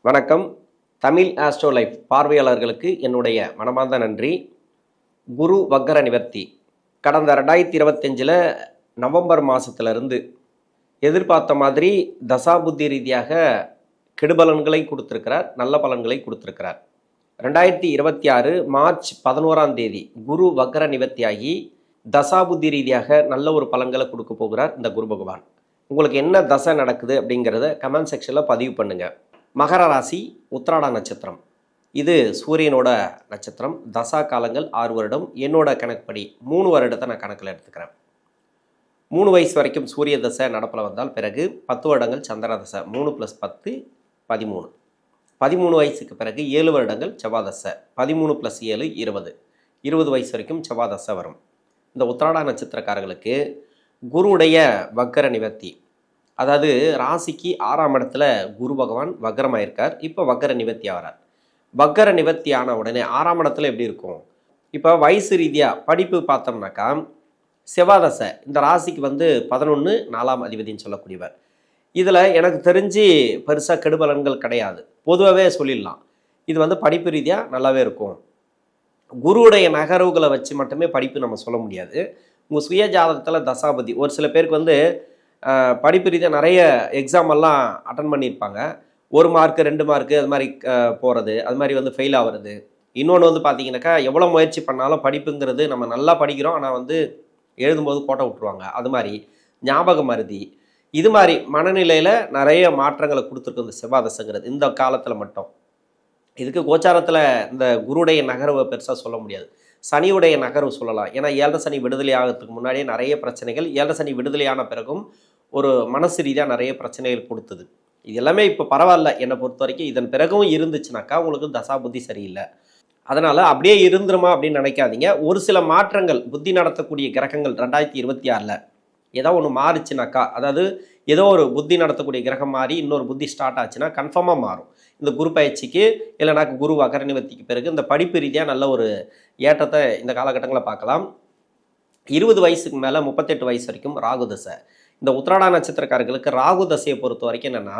வணக்கம். Tamil astro life பார்வையாளர்களுக்கு என்னுடைய மனமார்ந்த நன்றி. குரு வக்கர நிவர்த்தி கடந்த 2025 நவம்பர் மாதத்துலேருந்து எதிர்பார்த்த மாதிரி தசாபுத்தி ரீதியாக கெடுபலன்களை கொடுத்துருக்கிறார், நல்ல பலன்களை கொடுத்துருக்கிறார். 2026 மார்ச் 11ஆம் தேதி குரு வக்கர நிவர்த்தியாகி தசாபுத்தி ரீதியாக நல்ல ஒரு பலன்களை கொடுக்க போகிறார் இந்த குரு பகவான். உங்களுக்கு என்ன தசை நடக்குது அப்படிங்கிறத கமெண்ட் செக்ஷனில் பதிவு பண்ணுங்கள். மகர ராசி, உத்திராட நட்சத்திரம். இது சூரியனோட நட்சத்திரம். தசா காலங்கள் 6 வருடம். என்னோட கணக்குப்படி 3 வருடத்தை நான் கணக்கில் எடுத்துக்கிறேன். 3 வயசு வரைக்கும் சூரிய தசை நடப்பில் வந்தால் பிறகு 10 வருடங்கள் சந்திர தசை. 3 + 10 13. 13 வயசுக்கு பிறகு 7 வருடங்கள் செவ்வாய் தசை. 13 + 7 20. 20 வயசு வரைக்கும் செவ்வாய் தசை வரும். இந்த உத்திராட நட்சத்திரக்காரர்களுக்கு குருவுடைய வக்கர நிவர்த்தி, அதாவது ராசிக்கு 6ஆம் இடத்துல குரு பகவான் வக்கரமாயிருக்கார். இப்போ வக்கர நிவர்த்தி ஆகிறார். வக்கர நிவர்த்தி ஆன உடனே 6ஆம் இடத்துல எப்படி இருக்கும்? இப்போ வயசு ரீதியாக படிப்பு பார்த்தோம்னாக்கா செவ்வாதசை இந்த ராசிக்கு 11 4ஆம் அதிபதினு சொல்லக்கூடியவர். இதில் எனக்கு தெரிஞ்சு பெருசாக கெடுபலன்கள் கிடையாது, பொதுவாகவே சொல்லிடலாம். இது படிப்பு ரீதியாக நல்லாவே இருக்கும். குருவுடைய நகர்வுகளை வச்சு மட்டுமே படிப்பு நம்ம சொல்ல முடியாது. உங்கள் சுய ஜாதகத்தில் தசாபதி, ஒரு சில பேருக்கு படிப்பு ரீதியாக நிறைய எக்ஸாமெல்லாம் அட்டன் பண்ணியிருப்பாங்க. 1 மார்க்கு 2 மார்க்கு அது மாதிரி போகிறது, அது மாதிரி ஃபெயில் ஆகிறது. இன்னொன்று பார்த்தீங்கன்னாக்கா எவ்வளோ முயற்சி பண்ணாலும் படிப்புங்கிறது நம்ம நல்லா படிக்கிறோம், ஆனால் எழுதும்போது கோட்டை விட்டுருவாங்க. அது மாதிரி ஞாபக மருதி, இது மாதிரி மனநிலையில் நிறைய மாற்றங்களை கொடுத்துருக்கு இந்த செவ்வாதசைங்கிறது இந்த காலத்தில் மட்டும். இதுக்கு கோச்சாரத்தில் இந்த குருடைய நகர்வை பெருசாக சொல்ல முடியாது. சனியுடைய நகர்வு சொல்லலாம். ஏன்னா 7 சனி விடுதலை ஆகிறதுக்கு முன்னாடியே நிறைய பிரச்சனைகள், 7 சனி விடுதலையான பிறகும் ஒரு மனசு ரீதியாக நிறைய பிரச்சனைகள் கொடுத்தது. இது எல்லாமே இப்போ பரவாயில்ல என்னை பொறுத்த வரைக்கும். இதன் பிறகும் இருந்துச்சுனாக்கா உங்களுக்கு தசா புத்தி சரியில்லை. அதனால் அப்படியே இருந்துருமா அப்படின்னு நினைக்காதீங்க. ஒரு சில மாற்றங்கள் புத்தி நடத்தக்கூடிய கிரகங்கள் 2026 ஏதோ ஒன்று மாறுச்சுனாக்கா, அதாவது ஏதோ ஒரு புத்தி நடத்தக்கூடிய கிரகம் மாறி இன்னொரு புத்தி ஸ்டார்ட் ஆச்சுன்னா கன்ஃபார்மாக மாறும். இந்த குரு பயிற்சிக்கு இல்லைனாக்கு குரு வக்கர நிவர்த்திக்கு பிறகு இந்த படிப்பு ரீதியாக நல்ல ஒரு ஏற்றத்தை இந்த காலகட்டங்களில் பார்க்கலாம். 20 வயசுக்கு மேலே 38 வயசு வரைக்கும் ராகு தசை. இந்த உத்திராட நட்சத்திரக்காரர்களுக்கு ராகு தசையை பொறுத்த வரைக்கும் என்னென்னா,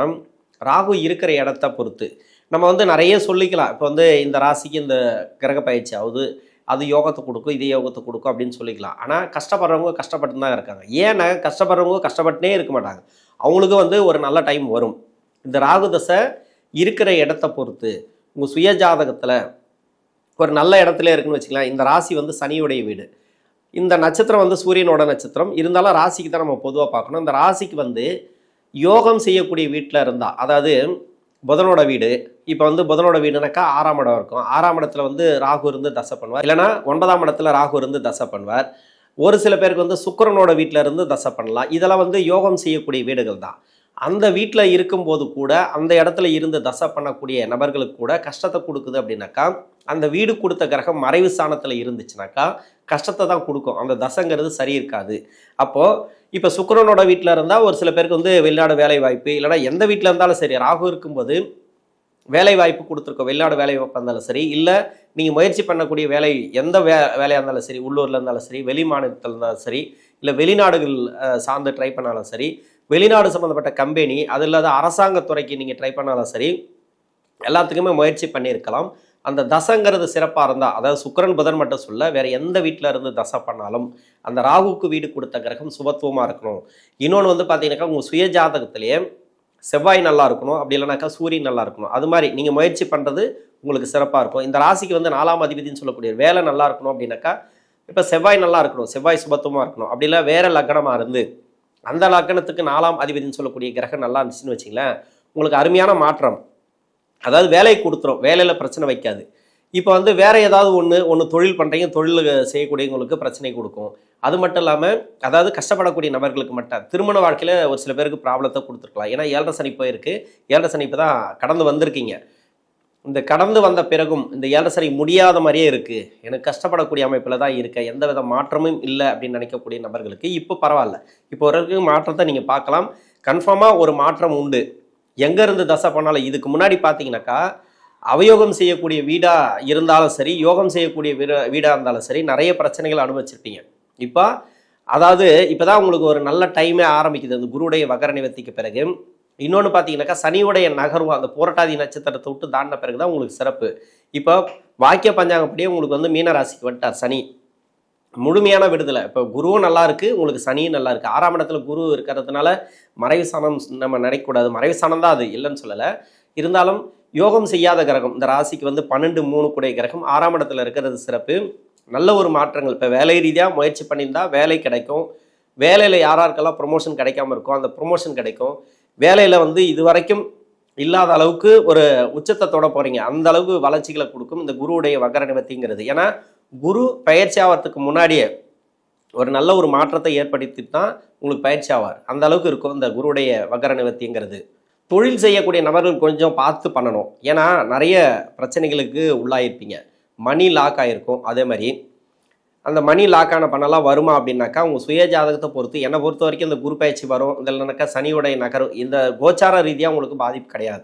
ராகு இருக்கிற இடத்த பொறுத்து நம்ம நிறைய சொல்லிக்கலாம். இப்போ இந்த ராசிக்கு இந்த கிரக பயிற்சி ஆகுது, அது யோகத்தை கொடுக்கும், இதே யோகத்தை கொடுக்கும் அப்படின்னு சொல்லிக்கலாம். ஆனால் கஷ்டப்படுறவங்க கஷ்டப்பட்டு தான் இருக்காங்க. ஏன்னா கஷ்டப்படுறவங்க கஷ்டப்பட்டுனே இருக்க மாட்டாங்க. அவங்களுக்கு ஒரு நல்ல டைம் வரும். இந்த ராகு தசை இருக்கிற இடத்த பொறுத்து உங்கள் சுய ஜாதகத்தில் ஒரு நல்ல இடத்துல இருக்குன்னு வச்சுக்கலாம். இந்த ராசி சனியுடைய வீடு. இந்த நட்சத்திரம் சூரியனோட நட்சத்திரம் இருந்தாலும் ராசிக்கு தான் நம்ம பொதுவாக பார்க்கணும். இந்த ராசிக்கு யோகம் செய்யக்கூடிய வீட்டில் இருந்தால், அதாவது புதனோட வீடு. இப்போ புதனோட வீடுனாக்கா 6ஆம் இடம் இருக்கும். 6ஆம் இடத்துல ராகு இருந்து தசை பண்ணுவார், இல்லைனா 9ஆம் இடத்துல ராகு இருந்து தசை பண்ணுவார். ஒரு சில பேருக்கு சுக்கிரனோட வீட்டில் இருந்து தசை பண்ணலாம். இதெல்லாம் யோகம் செய்யக்கூடிய வீடுகள் தான். அந்த வீட்டில் இருக்கும்போது கூட அந்த இடத்துல இருந்து தசை பண்ணக்கூடிய நபர்களுக்கு கூட கஷ்டத்தை கொடுக்குது அப்படின்னாக்கா, அந்த வீடு கொடுத்த கிரகம் மறைவு ஸ்தானத்தில் இருந்துச்சுனாக்கா கஷ்டத்தை தான் கொடுக்கும். அந்த தசைங்கிறது சரி இருக்காது. அப்போது இப்போ சுக்கிரனோட வீட்டில் இருந்தால் ஒரு சில பேருக்கு வெளிநாடு வேலை வாய்ப்பு, இல்லைனா எந்த வீட்டில் இருந்தாலும் சரி, ராகு இருக்கும்போது வேலை வாய்ப்பு கொடுத்துருக்கோம். வெளிநாடு வேலை வாய்ப்பு இருந்தாலும் சரி, இல்லை நீங்கள் முயற்சி பண்ணக்கூடிய வேலை எந்த வேலையாக இருந்தாலும் சரி, உள்ளூரில் இருந்தாலும் சரி, வெளி மாநிலத்தில் இருந்தாலும் சரி, இல்லை வெளிநாடுகள் சார்ந்து ட்ரை பண்ணாலும் சரி, வெளிநாடு சம்மந்தப்பட்ட கம்பெனி, அது இல்லாத அரசாங்கத்துறைக்கு நீங்கள் ட்ரை பண்ணாலும் சரி, எல்லாத்துக்குமே முயற்சி பண்ணியிருக்கலாம். அந்த தசைங்கிறது சிறப்பாக இருந்தால், அதாவது சுக்கிரன் புதன் மட்டும் சொல்ல, வேறு எந்த வீட்டில் இருந்து தசை பண்ணாலும் அந்த ராகுக்கு வீடு கொடுத்த கிரகம் சுபத்துவமாக இருக்கணும். இன்னொன்று பார்த்தீங்கன்னாக்கா உங்கள் சுய ஜாதகத்திலேயே செவ்வாய் நல்லா இருக்கணும், அப்படி இல்லைனாக்கா சூரியன் நல்லா இருக்கணும். அது மாதிரி நீங்கள் முயற்சி பண்ணுறது உங்களுக்கு சிறப்பாக இருக்கும். இந்த ராசிக்கு 4ஆம் அதிபதினு சொல்லக்கூடிய வேலை நல்லா இருக்கணும் அப்படின்னாக்கா, இப்போ செவ்வாய் நல்லா இருக்கணும், செவ்வாய் சுபத்துவமாக இருக்கணும். அப்படி இல்லை வேறு லக்னமாக இருந்து அந்த லக்னத்துக்கு 4ஆம் அதிபதினு சொல்லக்கூடிய கிரகம் நல்லா இருந்துச்சுன்னு வச்சிங்களேன், உங்களுக்கு அருமையான மாற்றம். அதாவது வேலை கொடுத்துரும், வேலையில் பிரச்சனை வைக்காது. இப்போ வேறு ஏதாவது ஒன்று தொழில் பண்ணுறீங்க, தொழில் செய்யக்கூடியவங்களுக்கு பிரச்சனை கொடுக்கும். அது மட்டும் இல்லாமல், அதாவது கஷ்டப்படக்கூடிய நபர்களுக்கு மட்டும் திருமண வாழ்க்கையில் ஒரு சில பேருக்கு ப்ராப்ளத்தை கொடுத்துருக்கலாம். ஏன்னா 7 சனி போயிருக்கு. 7 சனி இப்போ தான் கடந்து வந்திருக்கீங்க. இந்த கடந்து வந்த பிறகும் இந்த 7 சனி முடியாத மாதிரியே இருக்குது, எனக்கு கஷ்டப்படக்கூடிய அமைப்பில் தான் இருக்கேன், எந்த வித மாற்றமும் இல்லை அப்படின்னு நினைக்கக்கூடிய நபர்களுக்கு இப்போ பரவாயில்ல. இப்போ ஒரு மாற்றத்தை நீங்கள் பார்க்கலாம். கன்ஃபார்மாக ஒரு மாற்றம் உண்டு. எங்கேருந்து தசை பண்ணாலும், இதுக்கு முன்னாடி பார்த்தீங்கன்னாக்கா அவயோகம் செய்யக்கூடிய வீடாக இருந்தாலும் சரி, யோகம் செய்யக்கூடிய வீடாக இருந்தாலும் சரி, நிறைய பிரச்சனைகள் அனுபவிச்சிருப்பீங்க. இப்போ அதாவது இப்போ தான் உங்களுக்கு ஒரு நல்ல டைமே ஆரம்பிக்குது. அந்த குருடைய வக்கர நிவர்த்திக்கு பிறகு இன்னொன்று பார்த்தீங்கன்னாக்கா சனியுடைய நகர்வு அந்த புரட்டாதி நட்சத்திரத்தை விட்டு தாண்டின பிறகு தான் உங்களுக்கு சிறப்பு. இப்போ வாக்கிய பஞ்சாங்கப்படியே உங்களுக்கு வந்து மீன ராசிக்கு வந்துட்டார் சனி, முழுமையான விடுதலை. இப்போ குருவும் நல்லா இருக்குது, உங்களுக்கு சனியும் நல்லா இருக்குது. 6ஆம் இடத்துல குரு இருக்கிறதுனால மறைவு சனம் நம்ம நினைக்கக்கூடாது, மறைவு சனம் தான் அது, இல்லைன்னு சொல்லலை. இருந்தாலும் யோகம் செய்யாத கிரகம் இந்த ராசிக்கு வந்து 12-3 கூடிய கிரகம் 6ஆம் இடத்துல இருக்கிறது சிறப்பு. நல்ல ஒரு மாற்றங்கள். இப்போ வேலை ரீதியாக முயற்சி பண்ணியிருந்தால் வேலை கிடைக்கும். வேலையில் யாராருக்கெல்லாம் ப்ரொமோஷன் கிடைக்காம இருக்கும் அந்த ப்ரொமோஷன் கிடைக்கும். வேலையில் வந்து இது வரைக்கும் இல்லாத அளவுக்கு ஒரு உச்சத்தை தொட போகிறீங்க, அந்த அளவுக்கு வளர்ச்சிகளை கொடுக்கும் இந்த குருவுடைய வக்கர நிவர்த்திங்கிறது. ஏன்னா குரு பயிற்சி ஆகிறதுக்கு முன்னாடியே ஒரு நல்ல ஒரு மாற்றத்தை ஏற்படுத்தி தான் உங்களுக்கு பயிற்சி ஆவார், அந்த அளவுக்கு இருக்கும் இந்த குருவுடைய வக்கர நிவர்த்திங்கிறது. தொழில் செய்யக்கூடிய நபர்கள் கொஞ்சம் பார்த்து பண்ணணும். ஏன்னா நிறைய பிரச்சனைகளுக்கு உள்ளாயிருப்பீங்க, மணி லாக் ஆகிருக்கும். அதே மாதிரி அந்த மணி லாக்கான பண்ணலாம் வருமா அப்படின்னாக்கா உங்கள் சுய ஜாதகத்தை பொறுத்து. என்னை பொறுத்த வரைக்கும் இந்த குரு பயிற்சி வரும், இல்லைனாக்கா சனியுடைய நகர், இந்த கோச்சார ரீதியாக உங்களுக்கு பாதிப்பு கிடையாது.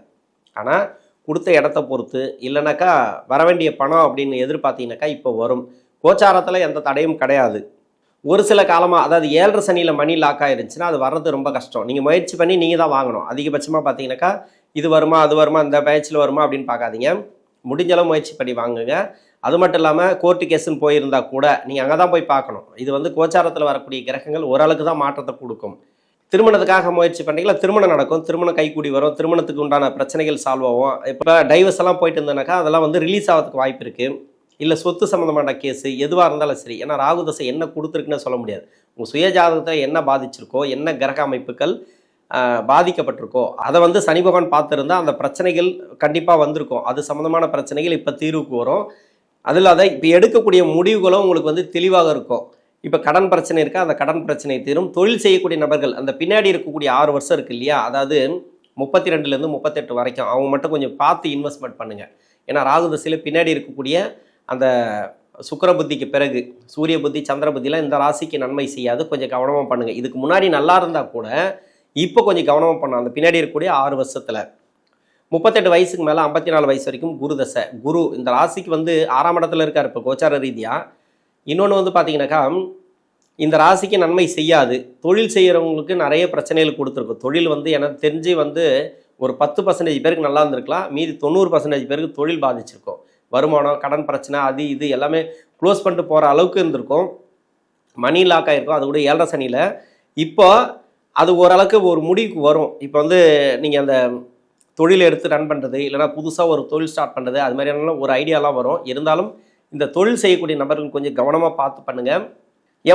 ஆனால் கொடுத்த இடத்த பொறுத்து, இல்லைனாக்கா வர வேண்டிய பணம் அப்படின்னு எதிர்பார்த்தீங்கன்னாக்கா இப்போ வரும். கோச்சாரத்தில் எந்த தடையும் கிடையாது. ஒரு சில காலமாக, அதாவது 7.5 சனியில் மணி லாக் ஆகிருந்துச்சுன்னா அது வர்றது ரொம்ப கஷ்டம். நீங்கள் முயற்சி பண்ணி நீங்கள் தான் வாங்கணும். அதிகபட்சமாக பார்த்தீங்கன்னாக்கா இது வருமா அது வருமா இந்த பயிற்சியில் வருமா அப்படின்னு பார்க்காதீங்க, முடிஞ்சளவு முயற்சி பண்ணி வாங்குங்க. அது மட்டும் இல்லாமல் கோர்ட்டு கேஸுன்னு போயிருந்தா கூட நீங்கள் அங்கே தான் போய் பார்க்கணும். இது வந்து கோச்சாரத்தில் வரக்கூடிய கிரகங்கள் ஓரளவுக்கு தான் மாற்றத்தை கொடுக்கும். திருமணத்துக்காக முயற்சி பண்ணிங்களா, திருமணம் நடக்கும், திருமணம் கைக்கூடி வரும், திருமணத்துக்கு உண்டான பிரச்சனைகள் சால்வ் ஆகும். இப்போ டைவர்ஸ் எல்லாம் போயிட்டு இருந்தேனாக்கா அதெல்லாம் வந்து ரிலீஸ் ஆகிறதுக்கு வாய்ப்பு இருக்குது. இல்லை சொத்து சம்மந்தமான கேஸு எதுவாக இருந்தாலும் சரி. ஏன்னா ராகு தசை என்ன கொடுத்துருக்குன்னு சொல்ல முடியாது. உங்கள் சுய ஜாதகத்தை என்ன பாதிச்சிருக்கோ, என்ன கிரக அமைப்புகள் பாதிக்கப்பட்டிருக்கோ அதை வந்து சனி பகவான் பார்த்துருந்தா அந்த பிரச்சனைகள் கண்டிப்பாக வந்திருக்கும். அது சம்மந்தமான பிரச்சனைகள் இப்போ தீர்வுக்கு வரும். அது இல்லாத இப்போ எடுக்கக்கூடிய முடிவுகளும் உங்களுக்கு வந்து தெளிவாக இருக்கும். இப்போ கடன் பிரச்சனை இருக்கா, அந்த கடன் பிரச்சனை தீரும். தொழில் செய்யக்கூடிய நபர்கள் அந்த பின்னாடி இருக்கக்கூடிய 6 வருஷம் இருக்குது இல்லையா, அதாவது 32லேருந்து 38 வரைக்கும் அவங்க மட்டும் கொஞ்சம் பார்த்து இன்வெஸ்ட்மெண்ட் பண்ணுங்கள். ஏன்னா ராகு தசையில் பின்னாடி இருக்கக்கூடிய அந்த சுக்கிர புத்திக்கு பிறகு சூரிய புத்தி சந்திர புத்திலாம் இந்த ராசிக்கு நன்மை செய்யாது, கொஞ்சம் கவனமாக பண்ணுங்கள். இதுக்கு முன்னாடி நல்லா இருந்தால் கூட இப்போ கொஞ்சம் கவனமாக பண்ணணும். அந்த பின்னாடி இருக்கக்கூடிய 6 வருஷத்தில் 38 வயசுக்கு மேலே 54 வயசு வரைக்கும் குரு தசை. குரு இந்த ராசிக்கு வந்து 6ஆம் இடத்துல இருக்கார் இப்போ கோச்சார ரீதியாக. இன்னொன்று வந்து பார்த்தீங்கன்னாக்கா இந்த ராசிக்கு நன்மை செய்யாது. தொழில் செய்கிறவங்களுக்கு நிறைய பிரச்சனைகள் கொடுத்துருக்கும். தொழில் வந்து எனக்கு தெரிஞ்சு வந்து ஒரு 10% பேருக்கு நல்லா இருந்திருக்கலாம், மீதி 90% பேருக்கு தொழில் பாதிச்சிருக்கும். வருமானம் கடன் பிரச்சனை அது இது எல்லாமே க்ளோஸ் பண்ணிட்டு போகிற அளவுக்கு இருந்திருக்கும். மணி லாக் ஆகிருக்கும். அது கூட 7.5 சனியில் இப்போ அது ஓரளவுக்கு ஒரு முடிவுக்கு வரும். இப்போ வந்து நீங்கள் அந்த தொழில் எடுத்து ரன் பண்ணுறது, இல்லைனா புதுசாக ஒரு தொழில் ஸ்டார்ட் பண்ணுறது, அது மாதிரியான ஒரு ஐடியாலாம் வரும். இருந்தாலும் இந்த தொழில் செய்யக்கூடிய நபர்கள் கொஞ்சம் கவனமாக பார்த்து பண்ணுங்கள்.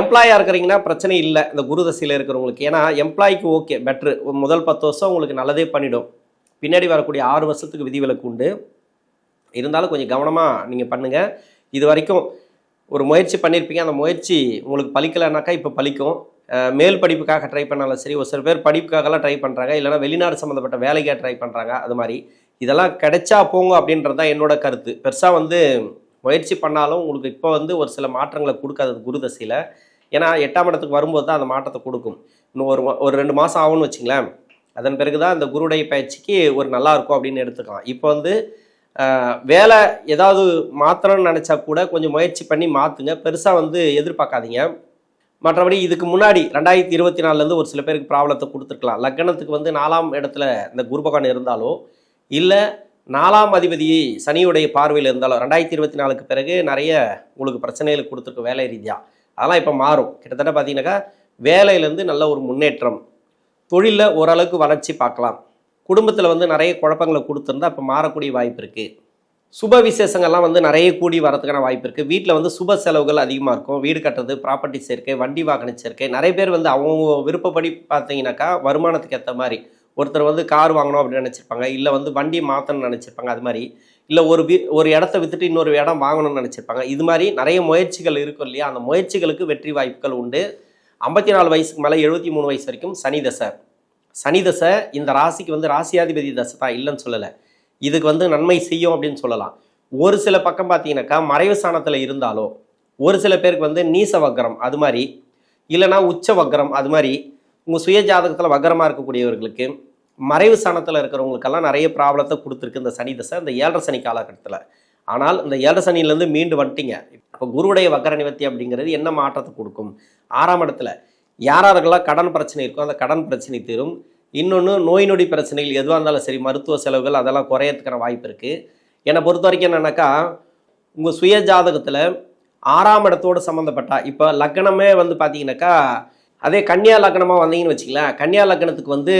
எம்ப்ளாயாக இருக்கிறீங்கன்னா பிரச்சனை இல்லை இந்த குரு தசையில் இருக்கிறவங்களுக்கு. ஏன்னா எம்ப்ளாய்க்கு ஓகே பெட்ரு. முதல் 10 வருஷம் உங்களுக்கு நல்லதே பண்ணிடும். பின்னாடி வரக்கூடிய 6 வருஷத்துக்கு விதிவிலக்கு உண்டு. இருந்தாலும் கொஞ்சம் கவனமாக நீங்கள் பண்ணுங்கள். இது வரைக்கும் ஒரு முயற்சி பண்ணியிருப்பீங்க, அந்த முயற்சி உங்களுக்கு பலிக்கலைனாக்கா இப்போ பலிக்கும். மேல் படிப்புக்காக ட்ரை பண்ணாலும் சரி, ஒரு சில பேர் படிப்புக்காகலாம் ட்ரை பண்ணுறாங்க, இல்லைனா வெளிநாடு சம்மந்தப்பட்ட வேலைக்காக ட்ரை பண்ணுறாங்க. அது மாதிரி இதெல்லாம் கிடைச்சா போங்க அப்படின்றது தான் என்னோட கருத்து. பெருசாக வந்து முயற்சி பண்ணாலும் உங்களுக்கு இப்போ வந்து ஒரு சில மாற்றங்களை கொடுக்காது குரு தசையில். ஏன்னா 8ஆம் இடத்துக்கு வரும்போது தான் அந்த மாற்றத்தை கொடுக்கும். இன்னும் ஒரு 2 மாதம் ஆகும்னு வச்சுங்களேன். அதன் பிறகு தான் இந்த குருடைய பயிற்சிக்கு ஒரு நல்லா இருக்கும் அப்படின்னு எடுத்துக்கலாம். இப்போ வந்து வேலை ஏதாவது மாற்றணும்னு நினச்சா கூட கொஞ்சம் முயற்சி பண்ணி மாற்றுங்க, பெருசாக வந்து எதிர்பார்க்காதீங்க. மற்றபடி இதுக்கு முன்னாடி 2024 ஒரு சில பேருக்கு ப்ராப்ளத்தை கொடுத்துருக்கலாம். லக்னத்துக்கு வந்து 4ஆம் இடத்துல இந்த குரு பகவான் இருந்தாலோ, இல்லை 4ஆம் அதிபதி சனியுடைய பார்வையில் இருந்தாலோ 2024 பிறகு நிறைய உங்களுக்கு பிரச்சனைகள் கொடுத்துருக்கு வேலை ரீதியாக. அதெல்லாம் இப்போ மாறும். கிட்டத்தட்ட பார்த்தீங்கன்னாக்கா வேலையிலேருந்து நல்ல ஒரு முன்னேற்றம், தொழிலில் ஓரளவுக்கு வளர்ச்சி பார்க்கலாம். குடும்பத்தில் வந்து நிறைய குழப்பங்களை கொடுத்துருந்தா இப்போ மாறக்கூடிய வாய்ப்பு இருக்குது. சுப விசேஷங்கள்லாம் வந்து நிறைய கூடி வரதுக்கான வாய்ப்பு இருக்குது. வீட்டில் வந்து சுப செலவுகள் அதிகமாக இருக்கும். வீடு கட்டுறது, ப்ராப்பர்ட்டி சேர்க்கை, வண்டி வாகன சேர்க்கை. நிறைய பேர் வந்து அவங்க விருப்பப்படி பார்த்தீங்கன்னாக்கா வருமானத்துக்கு ஏற்ற மாதிரி ஒருத்தர் வந்து கார் வாங்கணும் அப்படின்னு நினச்சிருப்பாங்க, இல்லை வந்து வண்டி மாற்றணும்னு நினச்சிருப்பாங்க. அது மாதிரி இல்லை ஒரு இடத்த விற்றுட்டு இன்னொரு இடம் வாங்கணும்னு நினச்சிருப்பாங்க. இது மாதிரி நிறைய முயற்சிகள் இருக்கும் இல்லையா, அந்த முயற்சிகளுக்கு வெற்றி வாய்ப்புகள் உண்டு. 54 வயசுக்கு மேலே 73 வயசு வரைக்கும் சனி தசை. சனி தசை இந்த ராசிக்கு வந்து ராசியாதிபதி தசை தான், இல்லைன்னு சொல்லலை. இதுக்கு வந்து நன்மை செய்யும் அப்படின்னு சொல்லலாம். ஒரு சில பக்கம் பார்த்தீங்கன்னாக்கா மறைவு ஸ்தானத்தில் இருந்தாலோ, ஒரு சில பேருக்கு வந்து நீச வக்கரம் அது மாதிரி, இல்லைனா உச்ச வக்கரம் அது மாதிரி உங்கள் சுய ஜாதகத்தில் வக்கரமாக இருக்கக்கூடியவர்களுக்கு, மறைவு ஸ்தானத்தில் இருக்கிறவங்களுக்கெல்லாம் நிறைய ப்ராப்ளத்தை கொடுத்துருக்கு இந்த சனி தசை, இந்த 7.5 சனி காலகட்டத்தில். ஆனால் இந்த 7.5 சனியிலேருந்து மீண்டு வந்துட்டீங்க. இப்போ குருவுடைய வக்கர நிவர்த்தி அப்படிங்கிறது என்ன மாற்றத்தை கொடுக்கும்? 6ஆம் இடத்துல யாரெல்லாம் கடன் பிரச்சனை இருக்கோ அந்த கடன் பிரச்சனை தீரும். இன்னொன்று நோய் நொடி பிரச்சனைகள் எதுவாக இருந்தாலும் சரி, மருத்துவ செலவுகள் அதெல்லாம் குறையறதுக்கான வாய்ப்பு இருக்குது. என்னை பொறுத்த வரைக்கும் என்னென்னாக்கா, உங்கள் சுய ஜாதகத்தில் 6ஆம் இடத்தோடு சம்மந்தப்பட்டா, இப்போ லக்னமே வந்து பார்த்தீங்கன்னாக்கா, அதே கன்னியா லக்னமாக வந்தீங்கன்னு வச்சுங்களேன், கன்னியா லக்னத்துக்கு வந்து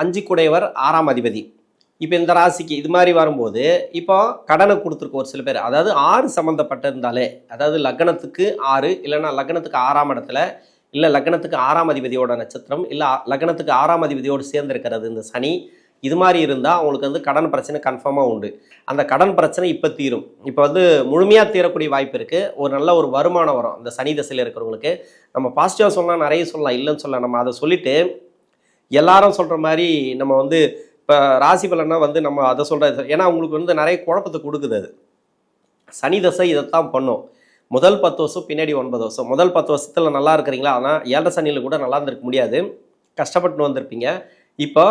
5 குடையவர் 6ஆம் அதிபதி. இப்போ இந்த ராசிக்கு இது மாதிரி வரும்போது, இப்போ கடனை கொடுத்துருக்க ஒரு சில பேர், அதாவது 6 சம்மந்தப்பட்டிருந்தாலே, அதாவது லக்னத்துக்கு 6 இல்லைன்னா லக்னத்துக்கு 6ஆம் இடத்துல, இல்லை லக்னத்துக்கு 6ஆம் அதிபதியோட நட்சத்திரம், இல்லை லக்னத்துக்கு 6ஆம் அதிபதியோடு சேர்ந்திருக்கிறது இந்த சனி, இது மாதிரி இருந்தால் அவங்களுக்கு வந்து கடன் பிரச்சனை கன்ஃபார்மாக உண்டு. அந்த கடன் பிரச்சனை இப்போ தீரும். இப்போ வந்து முழுமையாக தீரக்கூடிய வாய்ப்பு இருக்குது. ஒரு நல்ல ஒரு வருமானம் வரும் இந்த சனி தசையில் இருக்கிறவங்களுக்கு. நம்ம பாசிட்டிவாக சொல்லலாம், நிறைய சொல்லலாம், இல்லைன்னு சொல்லலாம். நம்ம அதை சொல்லிவிட்டு எல்லாரும் சொல்கிற மாதிரி நம்ம வந்து இப்போ ராசி பலன்னா வந்து நம்ம அதை சொல்கிறது, ஏன்னா உங்களுக்கு வந்து நிறைய குழப்பத்தை கொடுக்குது. அது சனி தசை இதைத்தான் பண்ணும். முதல் 10 வருஷம், பின்னாடி 9 வருஷம். முதல் 10 வருஷத்தில் நல்லா இருக்கிறீங்களா, ஆனால் 7 சனியில் கூட நல்லா இருந்திருக்க முடியாது, கஷ்டப்பட்டு வந்திருப்பீங்க. இப்போ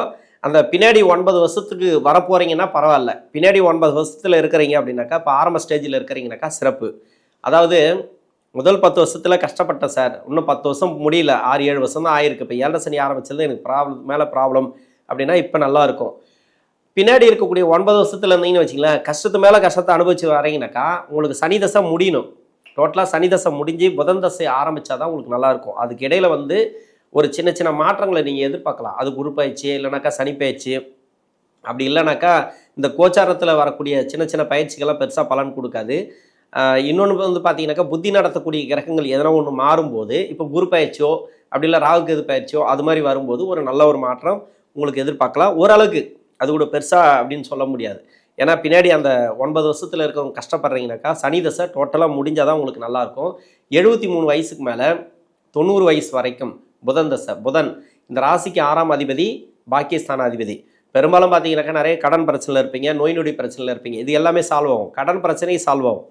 அந்த பின்னாடி 9 வருஷத்துக்கு வரப்போகிறீங்கன்னா பரவாயில்ல. பின்னாடி 9 வருஷத்தில் இருக்கிறீங்க அப்படின்னாக்கா, இப்போ ஆரம்ப ஸ்டேஜில் இருக்கிறீங்கனாக்கா சிறப்பு. அதாவது முதல் 10 வருஷத்தில் கஷ்டப்பட்டேன் சார், இன்னும் 10 வருஷம் முடியல, 6-7 வருஷம் தான் ஆயிருக்கு, இப்போ 7 சனி ஆரம்பிச்சது எனக்கு ப்ராப்ளம் அப்படின்னா இப்போ நல்லாயிருக்கும். பின்னாடி இருக்கக்கூடிய 9 வருஷத்தில் இருந்தீங்கன்னு வச்சிங்களேன், கஷ்டத்து மேலே கஷ்டத்தை அனுபவிச்சு வரீங்கனாக்கா உங்களுக்கு சனி தசை முடியணும். டோட்டலாக சனி தசை முடிஞ்சு புதன் தசை ஆரம்பித்தா தான் உங்களுக்கு நல்லாயிருக்கும். அதுக்கு இடையில் வந்து ஒரு சின்ன சின்ன மாற்றங்களை நீங்கள் எதிர்பார்க்கலாம். அது குரு பயிற்சி, இல்லைனாக்கா சனி பயிற்சி, அப்படி இல்லைனாக்கா இந்த கோச்சாரத்தில் வரக்கூடிய சின்ன சின்ன பயிற்சிகள்லாம் பெருசாக பலன் கொடுக்காது. இன்னொன்று வந்து பார்த்தீங்கன்னாக்கா, புத்தி நடத்தக்கூடிய கிரகங்கள் எதனா ஒன்று மாறும்போது, இப்போ குரு பயிற்சியோ அப்படி இல்லை ராகு கேது பயிற்சியோ அது மாதிரி வரும்போது ஒரு நல்ல ஒரு மாற்றம் உங்களுக்கு எதிர்பார்க்கலாம். ஓரளவுக்கு, அது கூட பெருசாக அப்படின்னு சொல்ல முடியாது. ஏன்னா பின்னாடி அந்த 9 வருஷத்தில் இருக்கவங்க கஷ்டப்படுறீங்கனாக்கா, சனி தசை டோட்டலாக முடிஞ்சால் தான் உங்களுக்கு நல்லாயிருக்கும். 73 வயசுக்கு மேலே 90 வயசு வரைக்கும் புதன் தசை. புதன் இந்த ராசிக்கு 6ஆம் அதிபதி, பாக்கியஸ்தான அதிபதி. பெரும்பாலும் பார்த்தீங்கன்னாக்கா நிறைய கடன் பிரச்சனையில் இருப்பீங்க, நோய் நொடி பிரச்சனையில் இருப்பீங்க. இது எல்லாமே சால்வ் ஆகும். கடன் பிரச்சனையும் சால்வ் ஆகும்.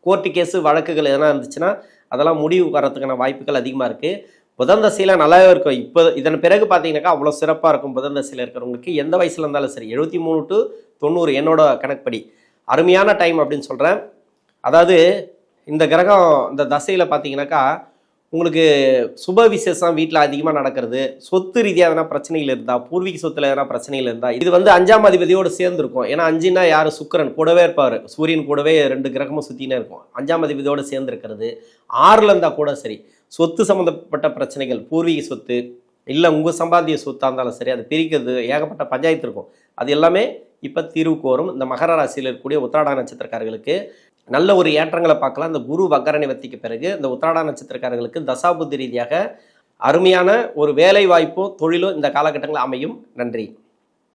கோர்ட்டு கேஸு வழக்குகள் எதனா இருந்துச்சுன்னா அதெல்லாம் முடிவு வரதுக்கான வாய்ப்புகள் அதிகமாக இருக்குது. புதன் தசையில் நல்லாவே இருக்கும். இப்போ இதன் பிறகு பார்த்தீங்கன்னாக்கா அவ்வளோ சிறப்பாக இருக்கும். புதன் தசையில் இருக்கிறவங்களுக்கு எந்த வயசில் இருந்தாலும் சரி, 73 to 90 என்னோட கணக்குப்படி அருமையான டைம் அப்படின்னு சொல்கிறேன். அதாவது இந்த கிரகம் இந்த தசையில் பார்த்தீங்கன்னாக்கா உங்களுக்கு சுப விசேஷம் வீட்டில் அதிகமாக நடக்கிறது, சொத்து ரீதியாக எதனா பிரச்சனைகள் இருந்தால், பூர்வீக சொத்தில் எதனா பிரச்சனைகள் இருந்தால், இது வந்து 5ஆம் அதிபதியோடு சேர்ந்துருக்கும். ஏன்னா 5ன்னா யார், சுக்கிரன் கூடவே இருப்பார், சூரியன் கூடவே 2 கிரகமும் சுற்றினே இருக்கும். 5ஆம் அதிபதியோடு சேர்ந்துருக்கிறது. 6ல் இருந்தால் கூட சரி, சொத்து சம்மந்தப்பட்ட பிரச்சனைகள், பூர்வீக சொத்து இல்லை உங்கள் சம்பாத்திய சொத்தாக இருந்தாலும் சரி, அது பிரிக்கிறது ஏகப்பட்ட பஞ்சாயத்து இருக்கும். அது எல்லாமே இப்போ தீர்வுக்கு வரும். இந்த மகர ராசியில் இருக்கக்கூடிய உத்திராட நட்சத்திரக்காரர்களுக்கு நல்ல ஒரு ஏற்றங்களை பார்க்கலாம். இந்த குரு வக்கர நிவர்த்திக்கு பிறகு இந்த உத்திராட நட்சத்திரக்காரர்களுக்கு தசாபுத்தி ரீதியாக அருமையான ஒரு வேலை வாய்ப்பும் தொழிலும் இந்த காலகட்டங்களில் அமையும். நன்றி.